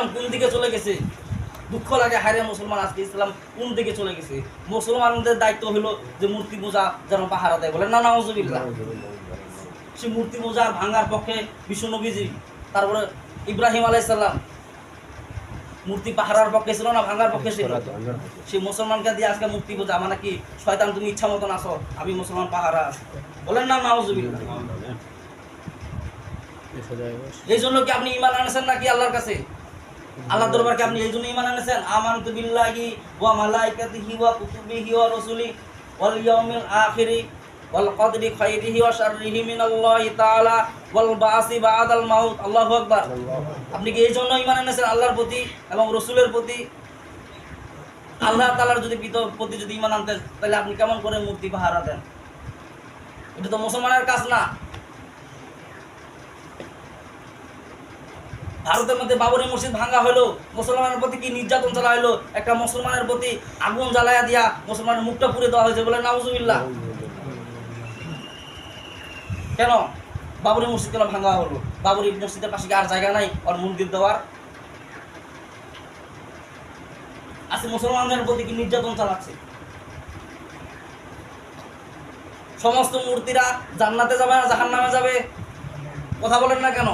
ইসলাম কোন দিকে চলে গেছে। দুঃখ লাগে, হায়রে মুসলমান আজকে ইসলাম কোন দিকে চলে গেছে। মুসলমানদের দায়িত্ব হলো যে মূর্তি পূজা যেন পাহারা দেয়, বলেন না নাউজুবিল্লাহ। সে মূর্তি পূজা ভাঙার পক্ষে বিশ্ব নবীজি, তারপরে ইব্রাহিম আলাইহিস সালাম মূর্তি পাহারার পক্ষে ছিল না ভাঙার পক্ষে ছিল। সে মুসলমানকে দিয়ে আজকে মূর্তি পূজা মানে কি, শয়তান তুমি ইচ্ছা মতন আসো, আমি মুসলমান পাহারা আছি, বলেন না নাউজুবিল্লাহ। এই জন্য কি আপনি ঈমান আনেছেন নাকি আল্লাহর কাছে? আল্লাহর দরবারকে আপনি এই জন্য ঈমান আনেছেন, আমানতু বিল্লাহি ওয়া মালাইকাতিহি ওয়া কুতুবিহি ওয়া রাসূলি ওয়াল ইয়াউমিল আখিরি ওয়াল কদরি খাইরিহি ওয়া শাররিহি মিনাল্লাহি তাআলা ওয়াল বাসি বাদাল মাউত। আল্লাহু আকবার। আপনি কি এই জন্য ঈমান আনেছেন আল্লাহর প্রতি এবং রাসূলের প্রতি? আল্লাহ তাআলার যদি প্রতি যদি ঈমান আনতেন তাহলে আপনি কেমন করে মূর্তি পাহারা দেন? এটা তো মুসলমানের কাজ না। ভারতের মধ্যে বাবরি মসজিদ ভাঙা হলো, মুসলমানের প্রতি কি নির্যাতন চালা হলো, একটা মুসলমানের প্রতি আগুন জ্বালায়া দিয়া মুসলমানের মুখটা পুড়ে দেওয়া হয়েছে, বলে নাউজুবিল্লাহ। কেন বাবরি মসজিদ কেন ভাঙা হলো? বাবরি মসজিদের পাশে কি আর জায়গা নাই আর মন্দির দেওয়ার? আজকে মুসলমানদের প্রতি কি নির্যাতন চালাচ্ছে। সমস্ত মূর্তিরা জান্নাতে যাবে না জাহান্নামে যাবে? কথা বলেন না কেন?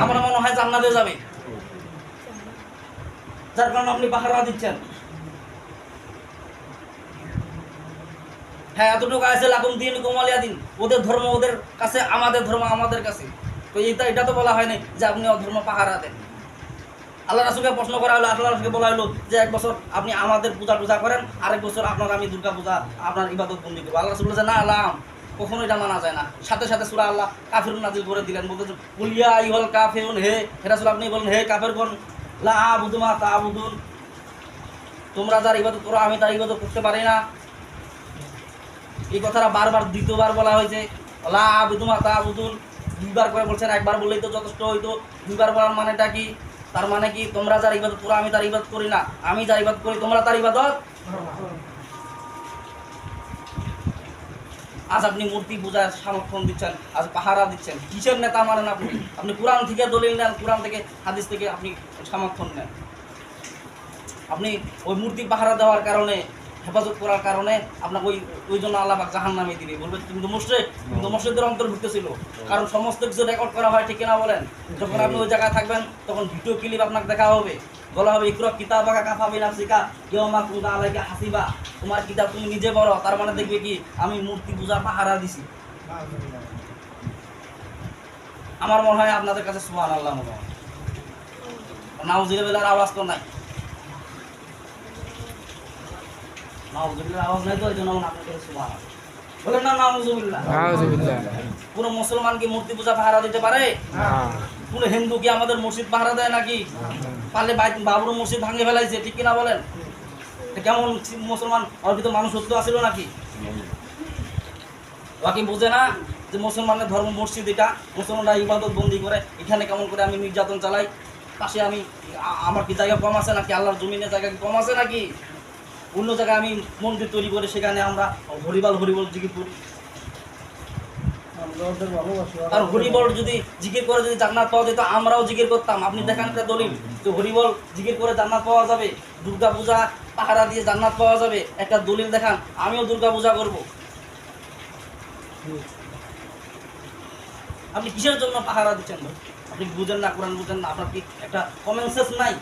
আমার মনে হয় জান্নাতে যাবে, যার কারণে আপনি পাহারা দিচ্ছেন। হ্যাঁ, এতটুকু আছে লাকুম দীনুকুম ওয়ালিয়া দিন, ওদের ধর্ম ওদের কাছে, আমাদের ধর্ম আমাদের কাছে। তো এটা তো বলা হয়নি যে আপনি ধর্ম পাহারা দেন। আল্লাহ রাসূলকে প্রশ্ন করা হলো, আল্লাহ রাসূলকে বলা হলো যে এক বছর আপনি আমাদের পূজা করেন, আরেক বছর আপনার আমি দুর্গা পূজা আপনার ইবাদত বন্দি করবো। আল্লাহ রাসূল বলেছে না আলাম, কখনো এটা মানা যায় না। সাথে সাথে সূরা আল্লাহ কাফিরুন নাযিল করে দিলেন, বলতেছে কুলিয়া আইয়ুহাল কাফিরুন, হে রাসূল আপনি বলেন হে কাফেরগণ, লা আবুদু মা তা'বুদুন, তোমরা যার ইবাদত করো আমি তার ইবাদত করতে পারি না। এই কথাটা বারবার দ্বিতীয়বার বলা হয়েছে, লা আবুদু মা তা'বুদুন, দুইবার করে বলছেন, একবার বললেই তো যথেষ্ট হইতো, দুইবার বলার মানেটা কি? তার মানে কি তোমরা যার ইবাদত করো আমি তার ইবাদত করি না, আমি যার ইবাদত করি তোমরা তার ইবাদত। আজ আপনি মূর্তি পূজায় সমর্থন দিচ্ছেন, আজ পাহারা দিচ্ছেন, কিসের নেতা মানেন আপনি? আপনি কোরআন থেকে দলিল নেন, কোরআন থেকে হাদিস থেকে আপনি সমর্থন নেন। আপনি ওই মূর্তি পাহারা দেওয়ার কারণে, হেফাজত করার কারণে আপনাকে ওই জন্য আল্লাহ পাক জাহান্নামে দিবে, বলবে তুমি তো মুশরিক, তুমি তো মুশরিকদের অন্তর্ভুক্ত ছিল। কারণ সমস্ত কিছু রেকর্ড করা হয়, ঠিক কিনা বলেন? যখন আপনি ওই জায়গায় থাকবেন তখন ভিডিও ক্লিপ আপনাকে দেখা হবে, বলা হবে ইকরা কিতাবাকা কাফা বিনাফসিকা ইয়াওমা কুনতা আলাইকা হাসিবা, তোমার কিতাব তুমি নিজে পড়ো। তার মানে দেখবে কি আমি মূর্তি পূজা পাহারা দিছি। আমার মনে হয় আপনাদের কাছে সুবহানাল্লাহ মনে হয়, নাউজুবিল্লাহর আওয়াজ তো নাই, নাউজুবিল্লাহর আওয়াজ নাই, তো এই জন্য আপনাদের কাছে সুবহানাল্লাহ বলেন না নাউজুবিল্লাহ। কোন মুসলমান কি মূর্তি পূজা পাহারা দিতে পারে? কোন হিন্দু কি আমাদের মসজিদ পাহারা দেয় নাকি? পারলে বাবরি মসজিদ ভাঙে ফেলাইছে, ঠিক কিনা বলেন? কেমন মুসলমান অর্পিত মানুষ সত্য আসিল নাকি? বাকি বোঝে না যে মুসলমানের ধর্ম মসজিদ, এটা মুসলমানরা ইবাদত বন্দি করে, এখানে কেমন করে আমি নির্যাতন চালাই, পাশে আমি আমার কি জায়গা কম আছে নাকি? আল্লাহর জমিনের জায়গা কি কম আছে নাকি? অন্য জায়গায় আমি মন্দির তৈরি করে সেখানে আমরা হরিবল জিকির করি। আর হরিবল যদি জিকির করে যদি জান্নাত পাওয়া যেত আমরাও জিকির করতাম। আপনি দেখান একটা দলিল যে হরিবল জিকির করে জান্নাত পাওয়া যাবে, দুর্গা পূজা পাহারা দিয়ে জান্নাত পাওয়া যাবে, একটা দলিল দেখান, আমিও দুর্গা পূজা করব। আপনি কিসের জন্য পাহারা দিচ্ছেন? আপনি বুঝেন না, কোরআন বুঝেন না, আপনার কি একটা কমন সেন্স নাই?